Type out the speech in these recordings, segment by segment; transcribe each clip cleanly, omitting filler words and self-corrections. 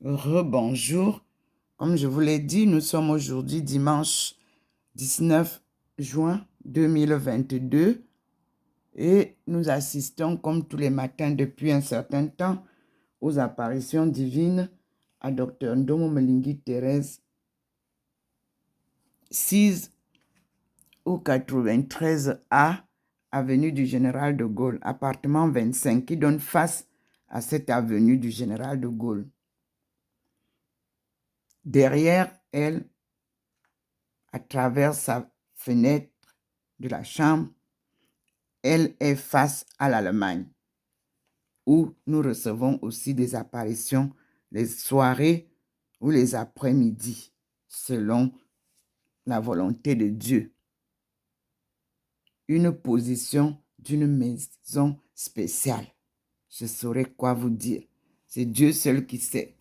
Rebonjour. Comme je vous l'ai dit, nous sommes aujourd'hui dimanche 19 juin 2022 et nous assistons comme tous les matins depuis un certain temps aux apparitions divines à Dr Ndomo Mlingui Thérèse, 6 ou 93A, avenue du Général de Gaulle, appartement 25, qui donne face à cette avenue du Général de Gaulle. Derrière elle, à travers sa fenêtre de la chambre, elle est face à l'Allemagne, où nous recevons aussi des apparitions les soirées ou les après-midi, selon la volonté de Dieu. Une position d'une maison spéciale. Je saurais quoi vous dire. C'est Dieu seul qui sait.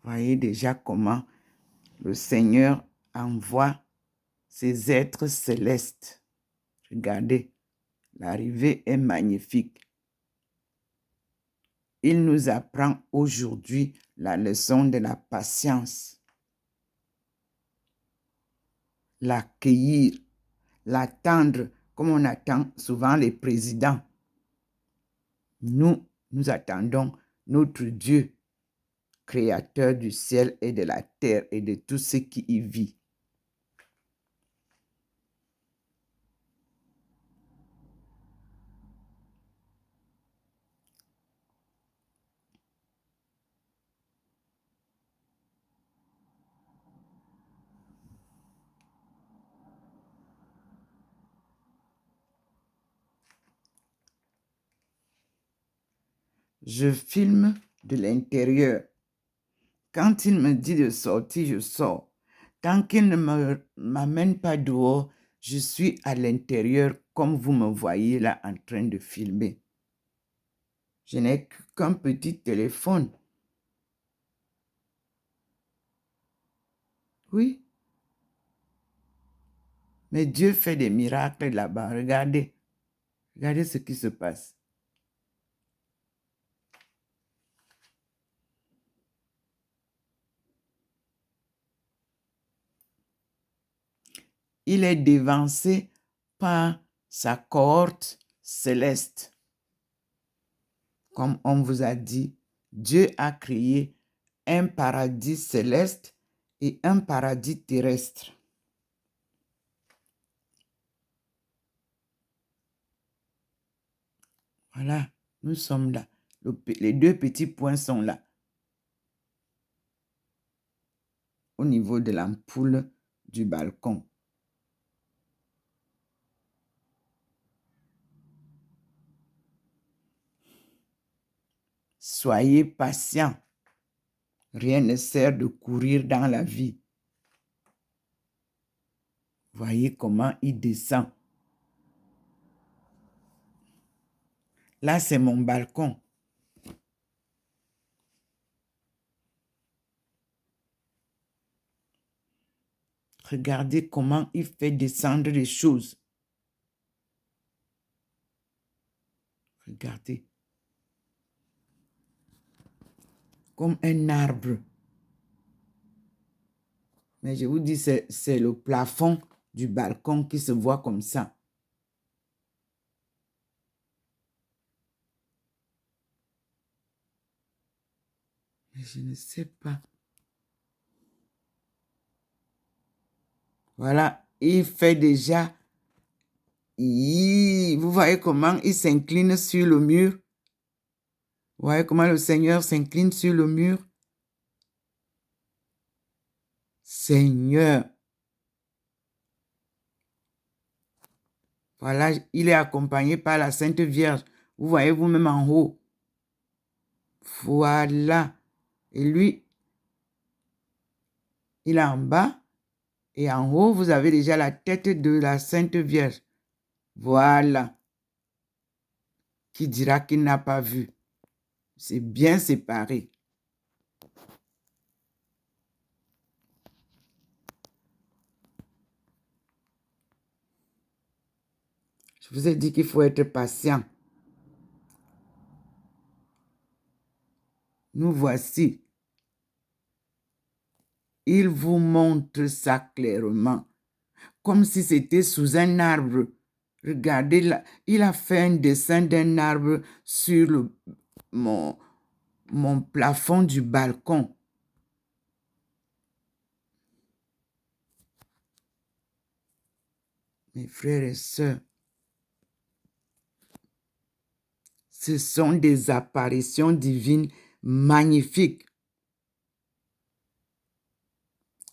Voyez déjà comment le Seigneur envoie ses êtres célestes. Regardez, l'arrivée est magnifique. Il nous apprend aujourd'hui la leçon de la patience. L'accueillir, l'attendre comme on attend souvent les présidents. Nous attendons notre Dieu, créateur du ciel et de la terre et de tout ce qui y vit. Je filme de l'intérieur. Quand il me dit de sortir, je sors. Tant qu'il ne m'amène pas dehors, je suis à l'intérieur comme vous me voyez là en train de filmer. Je n'ai qu'un petit téléphone. Oui. Mais Dieu fait des miracles là-bas. Regardez. Regardez ce qui se passe. Il est dévancé par sa cohorte céleste. Comme on vous a dit, Dieu a créé un paradis céleste et un paradis terrestre. Voilà, nous sommes là. Les deux petits points sont là. Au niveau de l'ampoule du balcon. Soyez patients. Rien ne sert de courir dans la vie. Voyez comment il descend. Là, c'est mon balcon. Regardez comment il fait descendre les choses. Regardez. Comme un arbre. Mais je vous dis, c'est le plafond du balcon qui se voit comme ça. Mais je ne sais pas. Voilà, il fait déjà. Vous voyez comment il s'incline sur le mur? Vous voyez comment le Seigneur s'incline sur le mur? Seigneur. Voilà, il est accompagné par la Sainte Vierge. Vous voyez vous-même en haut. Voilà. Et lui, il est en bas. Et en haut, vous avez déjà la tête de la Sainte Vierge. Voilà. Qui dira qu'il n'a pas vu? C'est bien séparé. Je vous ai dit qu'il faut être patient. Nous voici. Il vous montre ça clairement, comme si c'était sous un arbre. Regardez, là, il a fait un dessin d'un arbre sur mon plafond du balcon. Mes frères et sœurs, ce sont des apparitions divines magnifiques.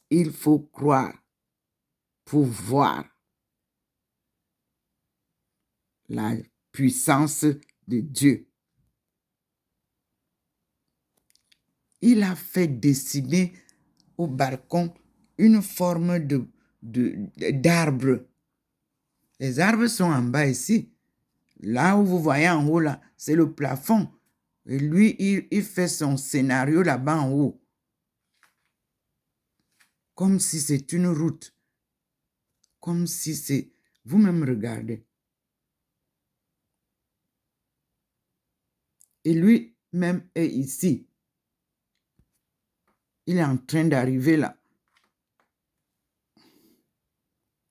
Il faut croire pour voir la puissance de Dieu. Il a fait dessiner au balcon une forme d'arbre. Les arbres sont en bas ici. Là où vous voyez en haut, là, c'est le plafond. Et lui, il fait son scénario là-bas en haut. Comme si c'est une route. Comme si c'est... Vous-même regardez. Et lui-même est ici. Il est en train d'arriver là.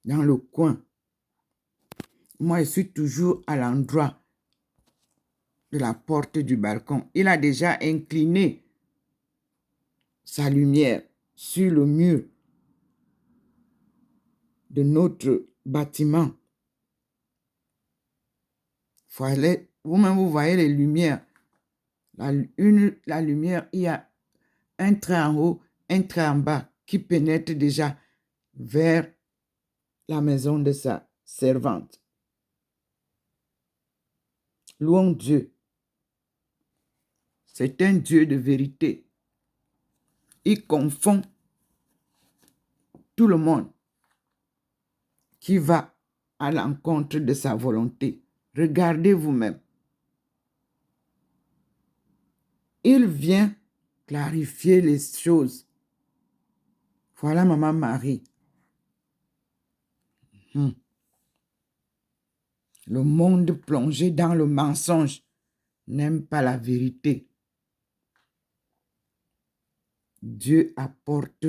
Dans le coin. Moi, je suis toujours à l'endroit de la porte du balcon. Il a déjà incliné sa lumière sur le mur de notre bâtiment. Vous-même, vous voyez les lumières. La lumière, il y a un trait en haut, un trait en bas qui pénètre déjà vers la maison de sa servante. Louons Dieu. C'est un Dieu de vérité. Il confond tout le monde qui va à l'encontre de sa volonté. Regardez vous-même. Il vient clarifier les choses. Voilà Maman Marie. Le monde plongé dans le mensonge n'aime pas la vérité. Dieu apporte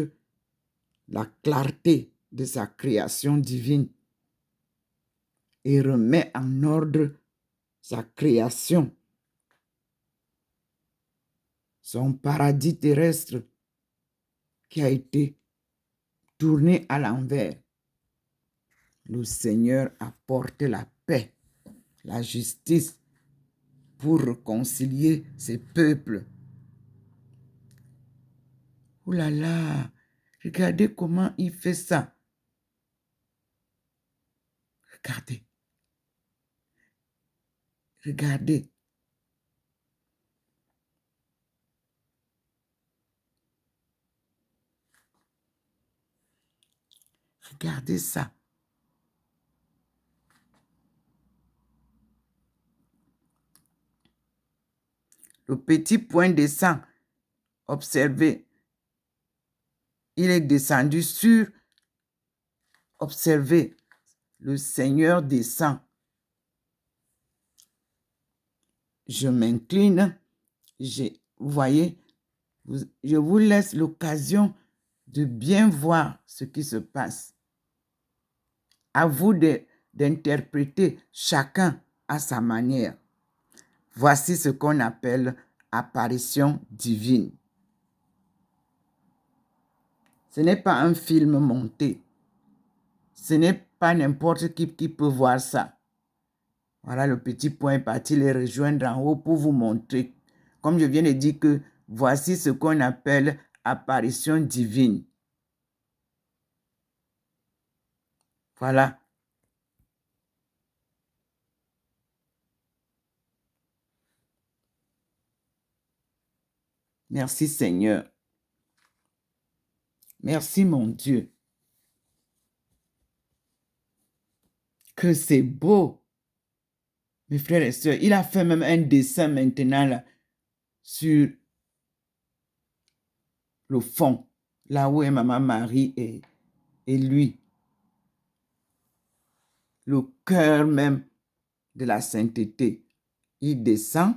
la clarté de sa création divine et remet en ordre sa création. Son paradis terrestre qui a été tourné à l'envers. Le Seigneur apporte la paix, la justice pour réconcilier ses peuples. Oh là là, regardez comment il fait ça. Regardez. Regardez. Regardez ça. Le petit point descend. Observez. Il est descendu sur. Observez. Le Seigneur descend. Je m'incline. Vous voyez, je vous laisse l'occasion de bien voir ce qui se passe. À vous d'interpréter chacun à sa manière. Voici ce qu'on appelle apparition divine. Ce n'est pas un film monté. Ce n'est pas n'importe qui peut voir ça. Voilà, le petit point est parti les rejoindre en haut pour vous montrer. Comme je viens de dire que voici ce qu'on appelle apparition divine. Voilà. Merci Seigneur. Merci mon Dieu. Que c'est beau. Mes frères et sœurs, il a fait même un dessin maintenant là, sur le fond, là où est Maman Marie et lui. Le cœur même de la sainteté. Il descend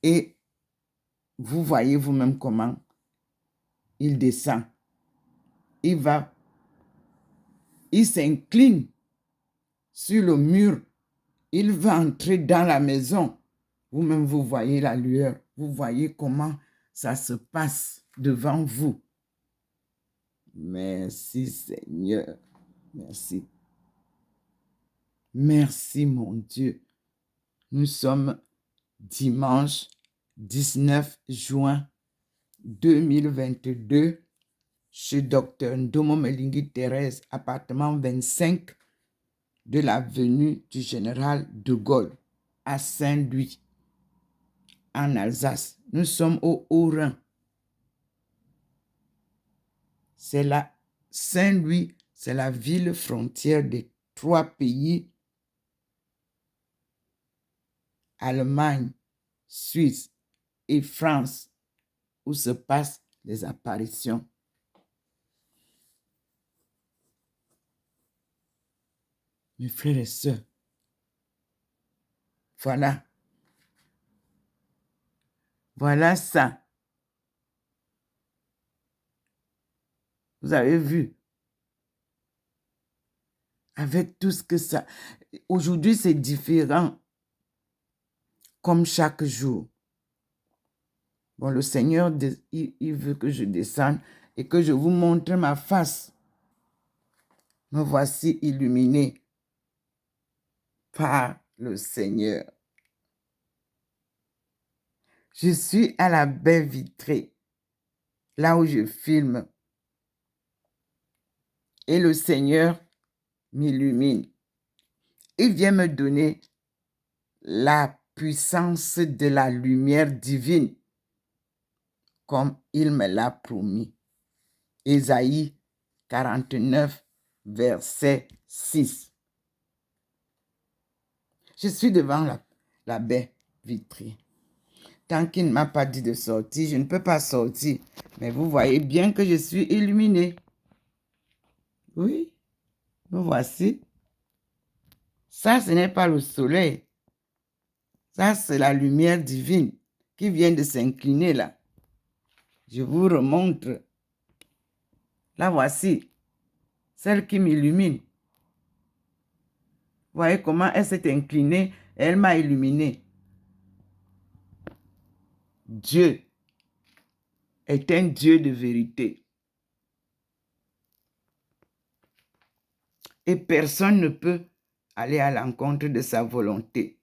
et vous voyez vous-même comment il descend. Il s'incline sur le mur. Il va entrer dans la maison. Vous-même, vous voyez la lueur. Vous voyez comment ça se passe devant vous. Merci Seigneur. Merci. Merci mon Dieu. Nous sommes dimanche 19 juin 2022 chez Dr Ndomo Melingi Thérèse, appartement 25 de l'avenue du Général de Gaulle à Saint-Louis, en Alsace. Nous sommes au Haut-Rhin. Saint-Louis, c'est la ville frontière des 3 pays, Allemagne, Suisse et France, où se passent les apparitions. Mes frères et sœurs, voilà ça. Vous avez vu? Avec tout ce que ça... Aujourd'hui, c'est différent, comme chaque jour. Bon, le Seigneur, il veut que je descende et que je vous montre ma face. Me voici illuminé par le Seigneur. Je suis à la baie vitrée, là où je filme. Et le Seigneur m'illumine. Il vient me donner la puissance de la lumière divine, comme il me l'a promis. Ésaïe 49, verset 6. Je suis devant la baie vitrée. Tant qu'il ne m'a pas dit de sortir, je ne peux pas sortir. Mais vous voyez bien que je suis illuminé. Oui, me voici. Ça, ce n'est pas le soleil. Ça, c'est la lumière divine qui vient de s'incliner là. Je vous remontre. La voici, celle qui m'illumine. Vous voyez comment elle s'est inclinée et elle m'a illuminé. Dieu est un Dieu de vérité. Et personne ne peut aller à l'encontre de sa volonté.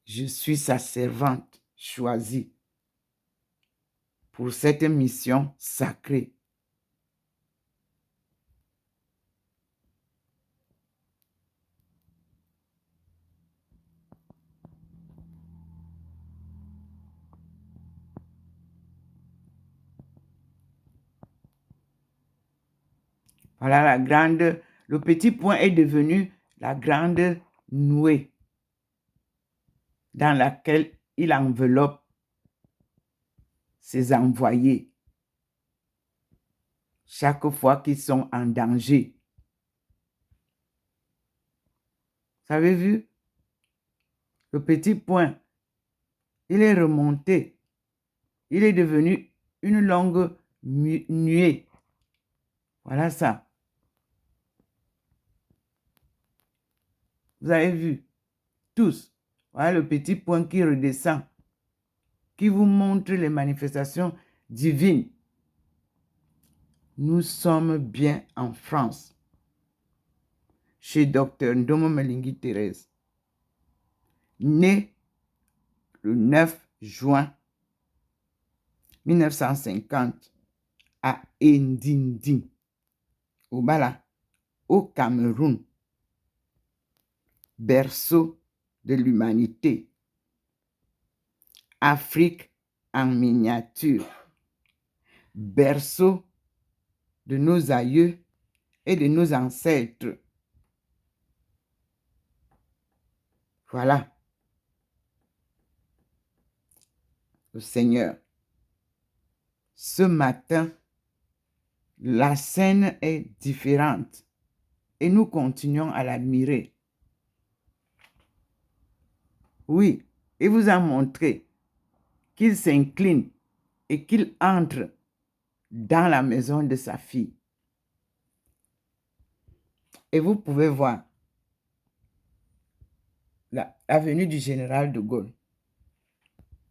Je suis sa servante choisie pour cette mission sacrée. Voilà le petit point est devenu la grande nouée dans laquelle il enveloppe ses envoyés chaque fois qu'ils sont en danger. Vous avez vu? Le petit point, il est remonté. Il est devenu une longue nuée. Voilà ça. Vous avez vu? Tous. Voilà le petit point qui redescend, qui vous montre les manifestations divines. Nous sommes bien en France, chez Dr Ndomo Melingi Thérèse, né le 9 juin 1950 à Ndindi, au Bala, au Cameroun, berceau de l'humanité, Afrique en miniature, berceau de nos aïeux et de nos ancêtres. Voilà. Le Seigneur. Ce matin, la scène est différente. et nous continuons à l'admirer. Oui, il vous a montré qu'il s'incline et qu'il entre dans la maison de sa fille. Et vous pouvez voir la venue du général de Gaulle.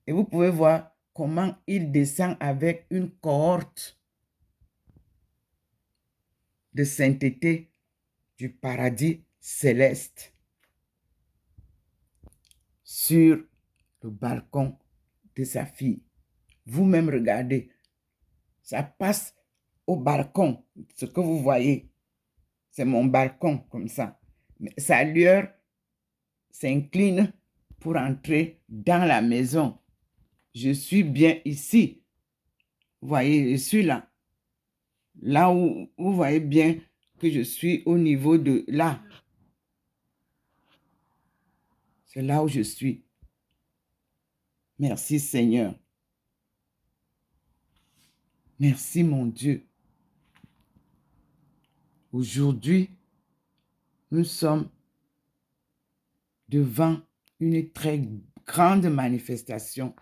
Et vous pouvez voir comment il descend avec une cohorte de sainteté du paradis céleste sur le balcon de sa fille. Vous-même regardez, ça passe au balcon. Ce que vous voyez, c'est mon balcon comme ça. Mais sa lueur s'incline pour entrer dans la maison. Je suis bien ici. Vous voyez, je suis là. Là où vous voyez bien que je suis au niveau de là. C'est là où je suis. Merci Seigneur. Merci mon Dieu. Aujourd'hui, nous sommes devant une très grande manifestation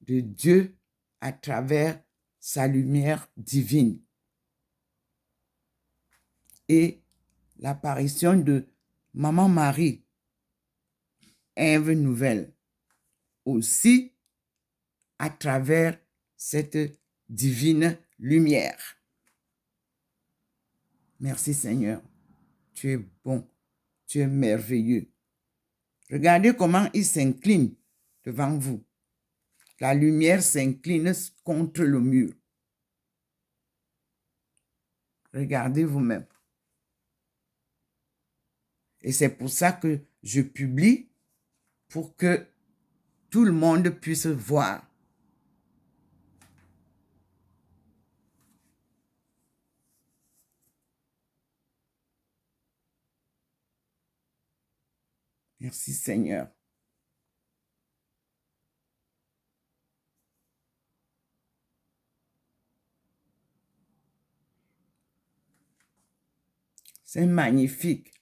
de Dieu à travers sa lumière divine. Et l'apparition de Maman Marie, Ève nouvelle, aussi à travers cette divine lumière. Merci Seigneur, tu es bon, tu es merveilleux. Regardez comment il s'incline devant vous. La lumière s'incline contre le mur. Regardez vous-même. Et c'est pour ça que je publie, pour que tout le monde puisse voir. Merci Seigneur. C'est magnifique.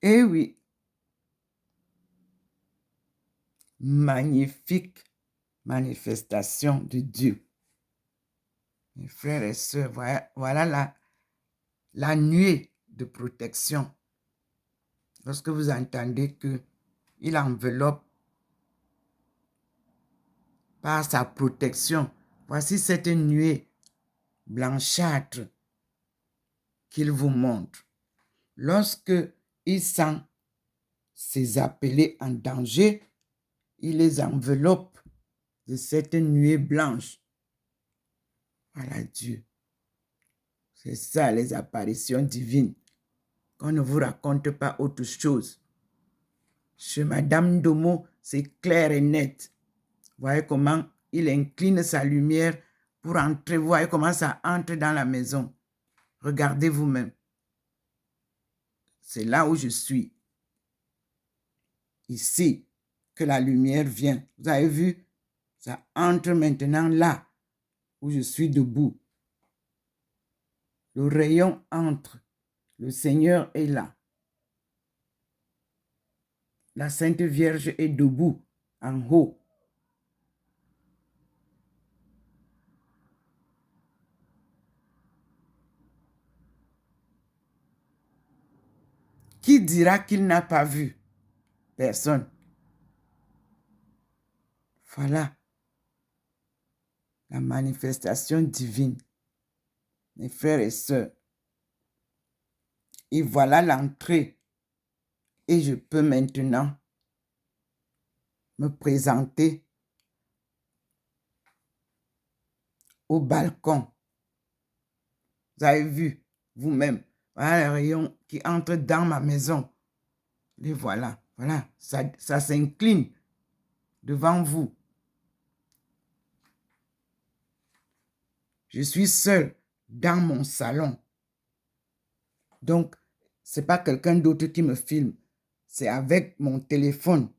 Eh oui, magnifique manifestation de Dieu. Mes frères et sœurs, voilà la nuée de protection. Lorsque vous entendez qu'il enveloppe par sa protection, voici cette nuée blanchâtre qu'il vous montre. Lorsque il sent ses appelés en danger, il les enveloppe de cette nuée blanche. Voilà Dieu. C'est ça les apparitions divines. Qu'on ne vous raconte pas autre chose. Chez Madame Domo, c'est clair et net. Voyez comment il incline sa lumière pour entrer. Voyez comment ça entre dans la maison. Regardez vous-même. C'est là où je suis. Ici que la lumière vient. Vous avez vu? Ça entre maintenant là où je suis debout. Le rayon entre. Le Seigneur est là. La Sainte Vierge est debout, en haut. Qui dira qu'il n'a pas vu? Personne. Voilà la manifestation divine. Mes frères et sœurs. Et voilà l'entrée. Et je peux maintenant me présenter au balcon. Vous avez vu vous-même. Voilà le rayon qui entre dans ma maison. Et voilà, voilà, ça s'incline devant vous. Je suis seul dans mon salon. Donc, ce n'est pas quelqu'un d'autre qui me filme. C'est avec mon téléphone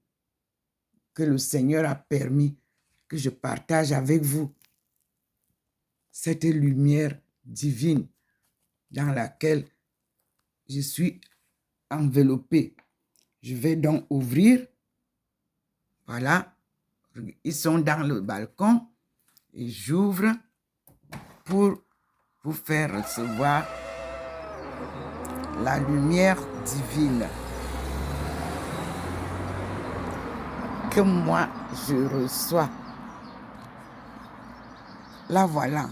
que le Seigneur a permis que je partage avec vous cette lumière divine dans laquelle je suis enveloppé. Je vais donc ouvrir. Voilà. Ils sont dans le balcon et j'ouvre pour vous faire recevoir la lumière divine que moi je reçois. Là voilà,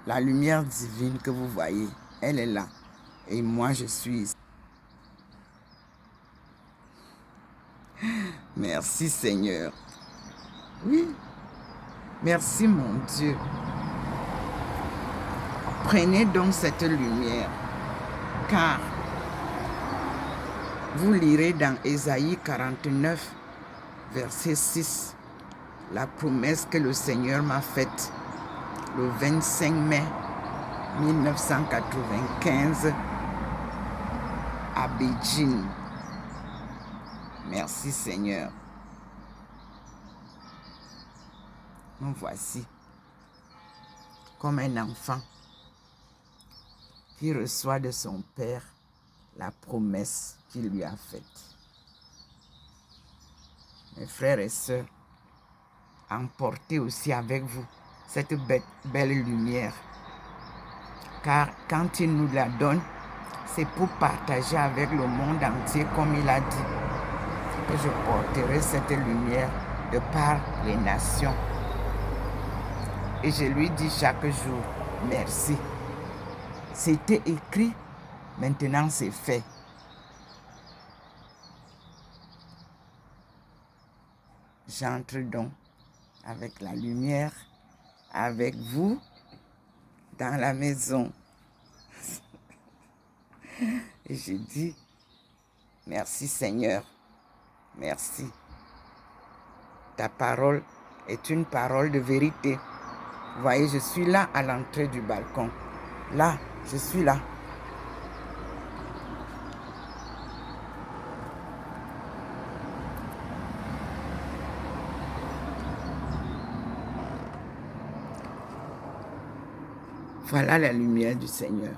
la lumière divine que vous voyez, elle est là. Et moi je suis ici. Merci Seigneur. Oui, merci mon Dieu. Prenez donc cette lumière, car vous lirez dans Ésaïe 49, verset 6, la promesse que le Seigneur m'a faite le 25 mai 1995 à Beijing. Merci Seigneur. Me voici comme un enfant qui reçoit de son Père la promesse qu'il lui a faite. Mes frères et sœurs, emportez aussi avec vous cette belle lumière. Car quand il nous la donne, c'est pour partager avec le monde entier comme il a dit que je porterai cette lumière de par les nations. Et je lui dis chaque jour, merci. C'était écrit, maintenant c'est fait. J'entre donc avec la lumière, avec vous, dans la maison. Et je dis, merci Seigneur, merci. Ta parole est une parole de vérité. Vous voyez, je suis là à l'entrée du balcon. Là, je suis là. Voilà la lumière du Seigneur.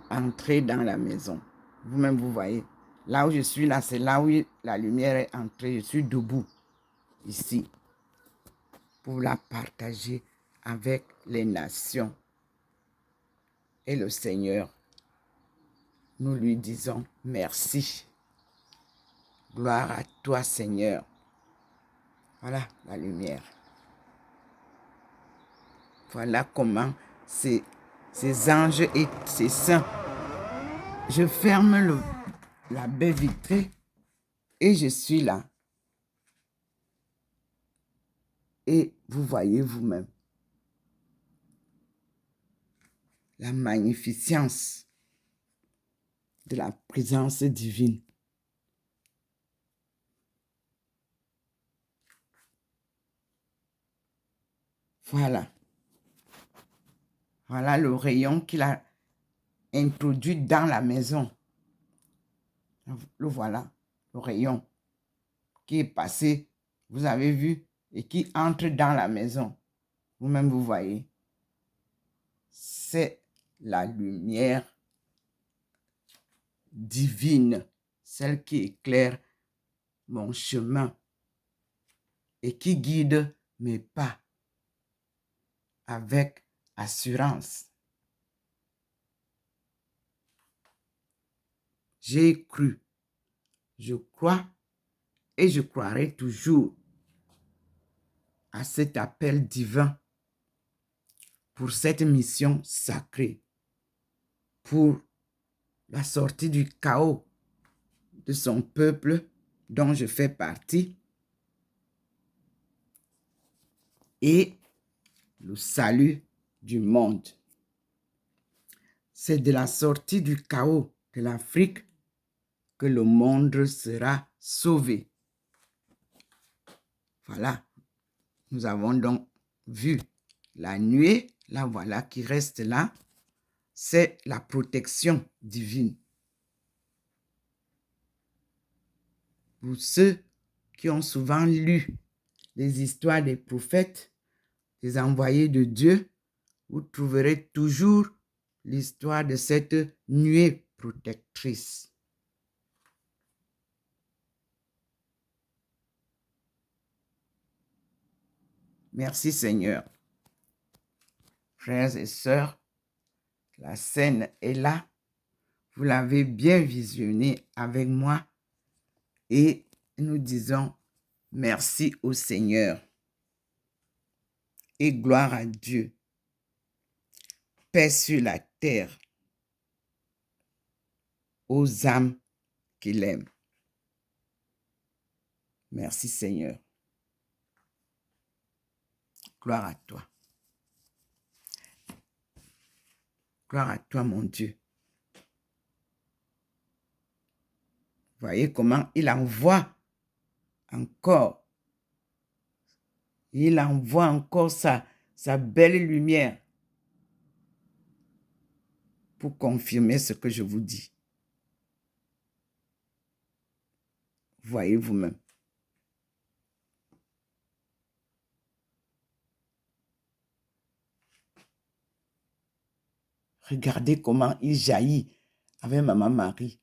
Entrez dans la maison. Vous-même, vous voyez. Là où je suis, là, c'est là où la lumière est entrée. Je suis debout, ici, pour la partager avec les nations. Et le Seigneur, nous lui disons merci. Gloire à toi, Seigneur. Voilà la lumière. Voilà comment ces anges et ces saints. Je ferme la baie vitrée et je suis là. Et vous voyez vous-même la magnificence de la présence divine. Voilà. Voilà le rayon qu'il a introduit dans la maison. Le voilà, le rayon qui est passé, vous avez vu, et qui entre dans la maison. Vous-même, vous voyez. C'est la lumière divine, celle qui éclaire mon chemin et qui guide mes pas avec assurance. J'ai cru, je crois et je croirai toujours à cet appel divin pour cette mission sacrée, pour la sortie du chaos de son peuple dont je fais partie et le salut du monde. C'est de la sortie du chaos de l'Afrique que le monde sera sauvé. Voilà, nous avons donc vu la nuée, la voilà qui reste là, c'est la protection divine. Pour ceux qui ont souvent lu les histoires des prophètes, des envoyés de Dieu, vous trouverez toujours l'histoire de cette nuée protectrice. Merci Seigneur. Frères et sœurs, la scène est là. Vous l'avez bien visionné avec moi et nous disons merci au Seigneur et gloire à Dieu. Paix sur la terre aux âmes qu'il aime. Merci Seigneur. Gloire à toi. Gloire à toi, mon Dieu. Voyez comment il envoie encore. Il envoie encore sa belle lumière pour confirmer ce que je vous dis. Voyez vous-même. Regardez comment il jaillit avec Maman Marie.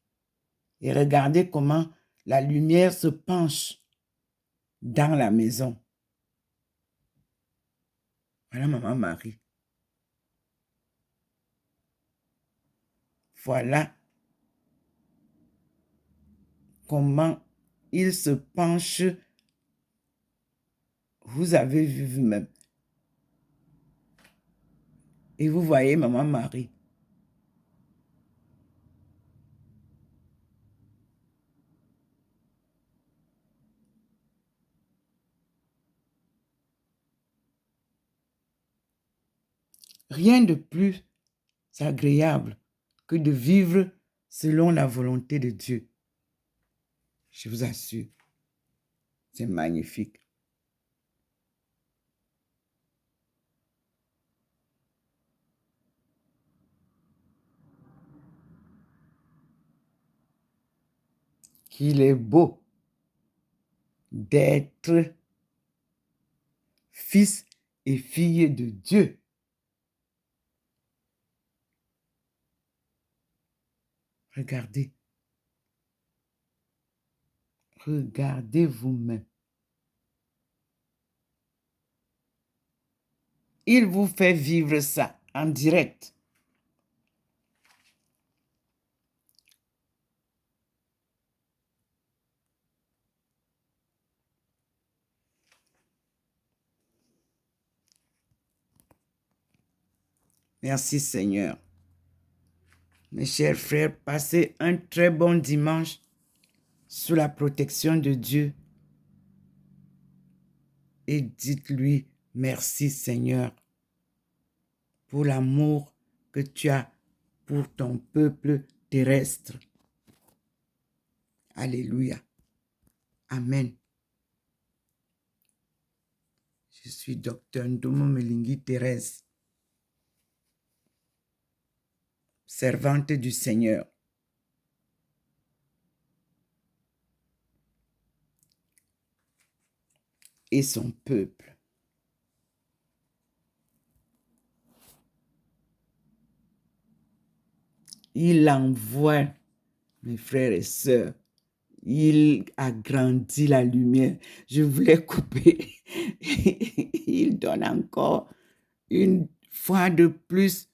Et regardez comment la lumière se penche dans la maison. Voilà Maman Marie. Voilà comment il se penche. Vous avez vu vous-même. Et vous voyez Maman Marie. Rien de plus agréable que de vivre selon la volonté de Dieu. Je vous assure, c'est magnifique. Qu'il est beau d'être fils et fille de Dieu. Regardez. Regardez vous-même. Il vous fait vivre ça en direct. Merci Seigneur. Mes chers frères, passez un très bon dimanche sous la protection de Dieu et dites-lui merci Seigneur pour l'amour que tu as pour ton peuple terrestre. Alléluia. Amen. Je suis docteur Ndomo Melingi Thérèse, servante du Seigneur. Et son peuple. Il envoie, mes frères et sœurs, il agrandit la lumière. Je voulais couper. Il donne encore une fois de plus.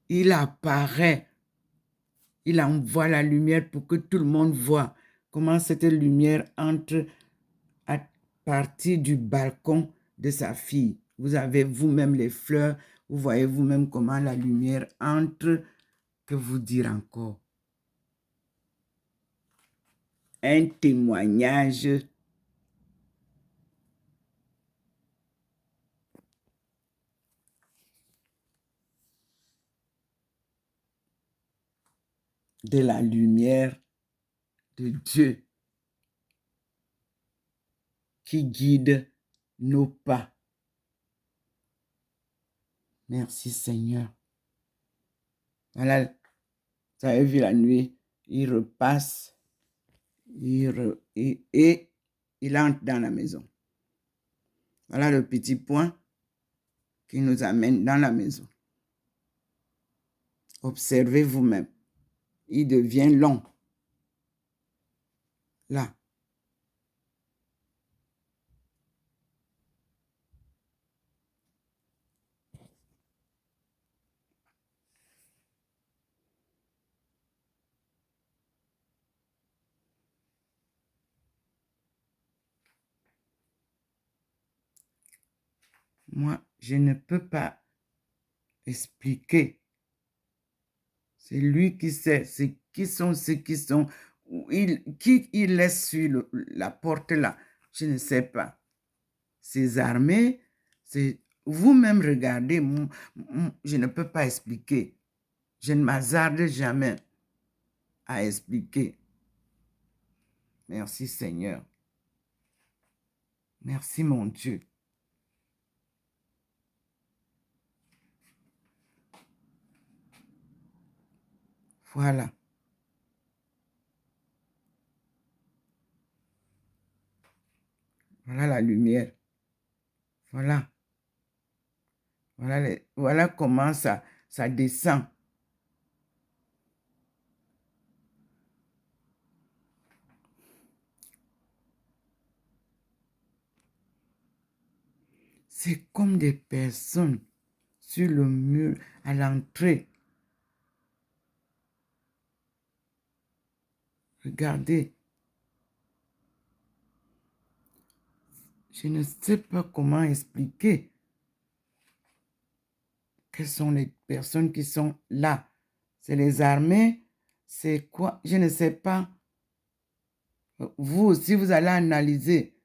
Il apparaît. Il envoie la lumière pour que tout le monde voit comment cette lumière entre à partir du balcon de sa fille. Vous avez vous-même les fleurs. Vous voyez vous-même comment la lumière entre. Que vous dire encore? Un témoignage de la lumière de Dieu qui guide nos pas. Merci Seigneur. Voilà, vous avez vu la nuit, il repasse et il entre dans la maison. Voilà le petit point qui nous amène dans la maison. Observez vous-même. Il devient long. Là. Moi, je ne peux pas expliquer. C'est lui qui sait. C'est qui sont ceux qui sont. Qui il laisse sur la porte là. Je ne sais pas. Ces armées, c'est vous-même regardez. Je ne peux pas expliquer. Je ne m'hasarde jamais à expliquer. Merci Seigneur. Merci mon Dieu. Voilà. Voilà la lumière. Voilà. Voilà comment ça descend. C'est comme des personnes sur le mur à l'entrée. Regardez. Je ne sais pas comment expliquer. Quelles sont les personnes qui sont là? C'est les armées? C'est quoi? Je ne sais pas. Vous aussi, vous allez analyser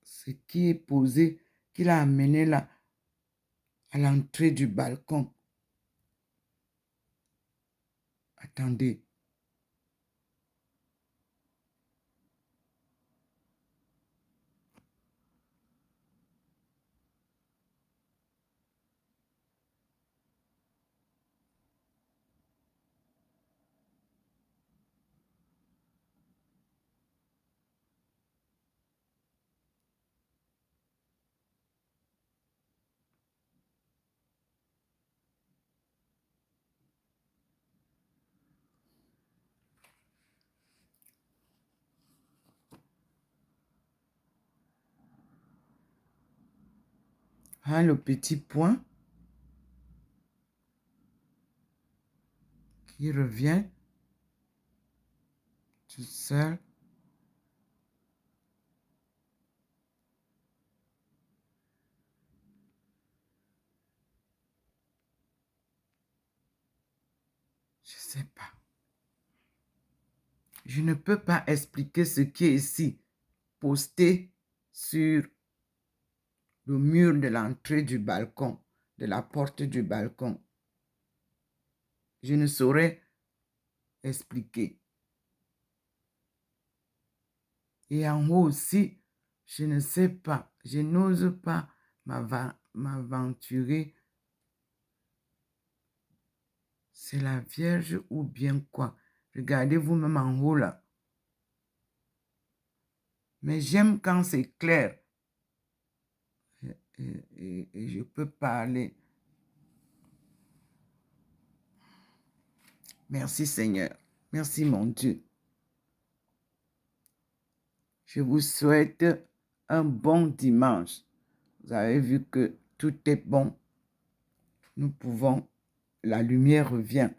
ce qui est posé, qui l'a amené là, à l'entrée du balcon. Attendez. Hein, le petit point qui revient tout seul. Je ne sais pas. Je ne peux pas expliquer ce qui est ici, posté sur le mur de l'entrée du balcon, de la porte du balcon. Je ne saurais expliquer. Et en haut aussi, je ne sais pas, je n'ose pas m'aventurer. C'est la Vierge ou bien quoi? Regardez vous-même en haut là. Mais j'aime quand c'est clair. Et je peux parler. Merci Seigneur. Merci mon Dieu. Je vous souhaite un bon dimanche. Vous avez vu que tout est bon. Nous pouvons, la lumière revient.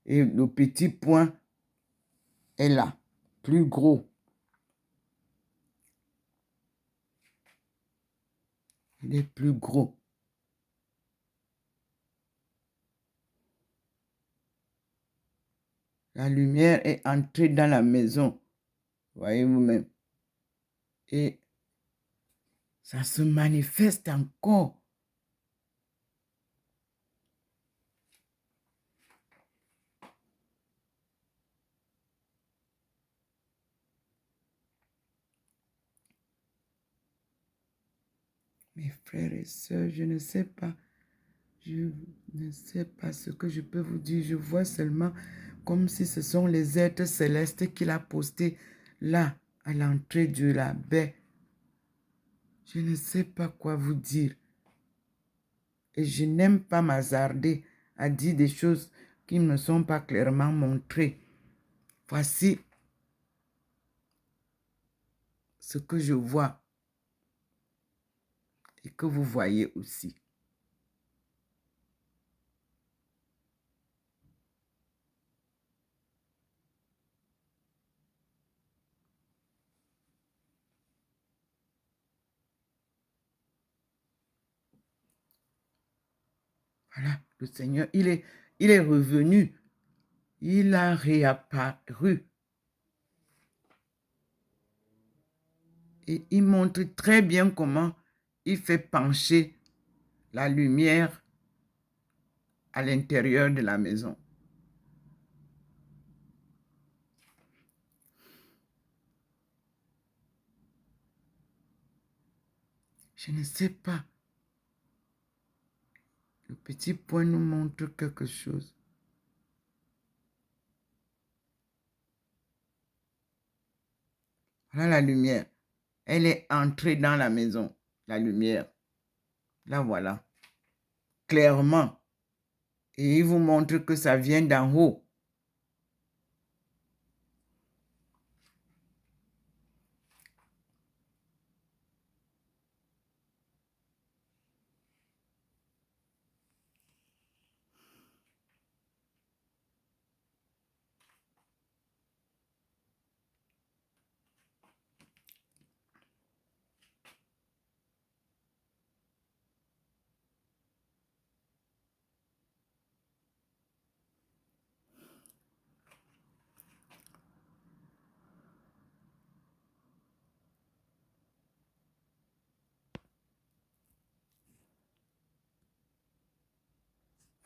Et le petit point est là, plus gros. Il est plus gros. La lumière est entrée dans la maison. Voyez vous-même. Et ça se manifeste encore. Mes frères et sœurs, je ne sais pas. Je ne sais pas ce que je peux vous dire. Je vois seulement comme si ce sont les êtres célestes qu'il a postés là, à l'entrée de la baie. Je ne sais pas quoi vous dire. Et je n'aime pas m'hasarder à dire des choses qui ne sont pas clairement montrées. Voici ce que je vois et que vous voyez aussi. Voilà, le Seigneur, il est revenu. Il a réapparu. Et il montre très bien comment il fait pencher la lumière à l'intérieur de la maison. Je ne sais pas. Le petit point nous montre quelque chose. Voilà la lumière. Elle est entrée dans la maison, la lumière. Là, voilà. Clairement. Et il vous montre que ça vient d'en haut.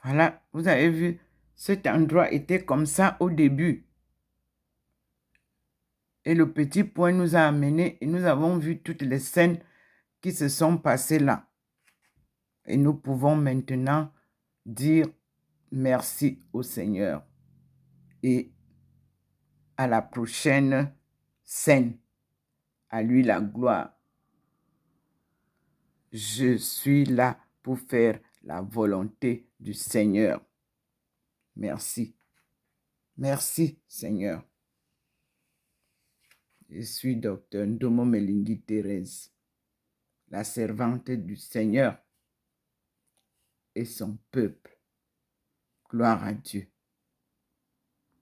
Voilà, vous avez vu, cet endroit était comme ça au début. Et le petit point nous a amenés et nous avons vu toutes les scènes qui se sont passées là. Et nous pouvons maintenant dire merci au Seigneur. Et à la prochaine scène, à lui la gloire. Je suis là pour faire la volonté du Seigneur. Merci. Merci, Seigneur. Je suis docteur Ndomo Melingi Thérèse, la servante du Seigneur et son peuple. Gloire à Dieu.